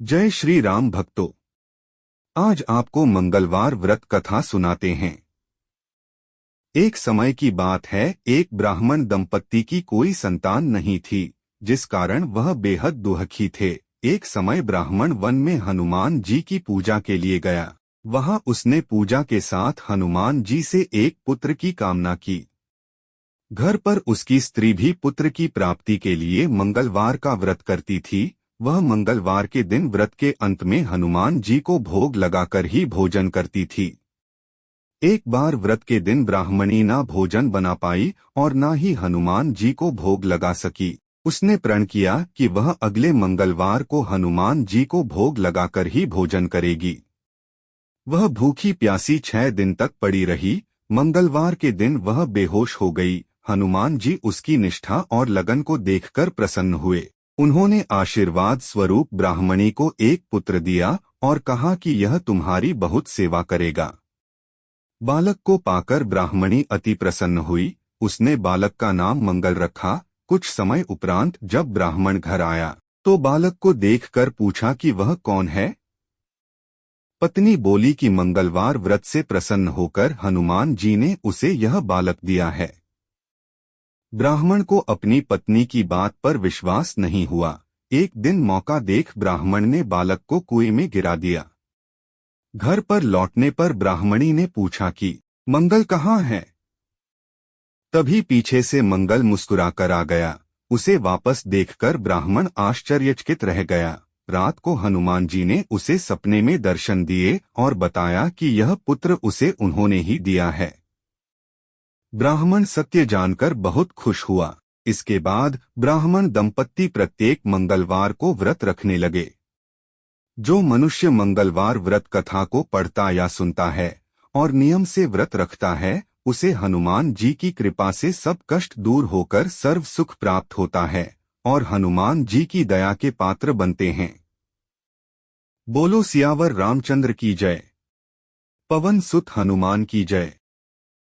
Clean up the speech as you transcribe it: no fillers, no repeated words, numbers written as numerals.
जय श्री राम भक्तों। आज आपको मंगलवार व्रत कथा सुनाते हैं। एक समय की बात है, एक ब्राह्मण दंपत्ति की कोई संतान नहीं थी, जिस कारण वह बेहद दुखी थे। एक समय ब्राह्मण वन में हनुमान जी की पूजा के लिए गया। वहां उसने पूजा के साथ हनुमान जी से एक पुत्र की कामना की। घर पर उसकी स्त्री भी पुत्र की प्राप्ति के लिए मंगलवार का व्रत करती थी। वह मंगलवार के दिन व्रत के अंत में हनुमान जी को भोग लगाकर ही भोजन करती थी। एक बार व्रत के दिन ब्राह्मणी ना भोजन बना पाई और ना ही हनुमान जी को भोग लगा सकी। उसने प्रण किया कि वह अगले मंगलवार को हनुमान जी को भोग लगाकर ही भोजन करेगी। वह भूखी प्यासी 6 दिन तक पड़ी रही। मंगलवार के दिन वह बेहोश हो गई। हनुमान जी उसकी निष्ठा और लगन को देखकर प्रसन्न हुए। उन्होंने आशीर्वाद स्वरूप ब्राह्मणी को एक पुत्र दिया और कहा कि यह तुम्हारी बहुत सेवा करेगा। बालक को पाकर ब्राह्मणी अति प्रसन्न हुई। उसने बालक का नाम मंगल रखा। कुछ समय उपरांत जब ब्राह्मण घर आया तो बालक को देखकर पूछा कि वह कौन है। पत्नी बोली कि मंगलवार व्रत से प्रसन्न होकर हनुमान जी ने उसे यह बालक दिया है। ब्राह्मण को अपनी पत्नी की बात पर विश्वास नहीं हुआ। एक दिन मौका देख ब्राह्मण ने बालक को कुएं में गिरा दिया। घर पर लौटने पर ब्राह्मणी ने पूछा कि मंगल कहाँ है। तभी पीछे से मंगल मुस्कुराकर आ गया। उसे वापस देखकर ब्राह्मण आश्चर्यचकित रह गया। रात को हनुमान जी ने उसे सपने में दर्शन दिए और बताया कि यह पुत्र उसे उन्होंने ही दिया है। ब्राह्मण सत्य जानकर बहुत खुश हुआ। इसके बाद ब्राह्मण दंपत्ति प्रत्येक मंगलवार को व्रत रखने लगे। जो मनुष्य मंगलवार व्रत कथा को पढ़ता या सुनता है और नियम से व्रत रखता है, उसे हनुमान जी की कृपा से सब कष्ट दूर होकर सर्व सुख प्राप्त होता है और हनुमान जी की दया के पात्र बनते हैं। बोलो सियावर रामचंद्र की जय। पवन सुत हनुमान की जय।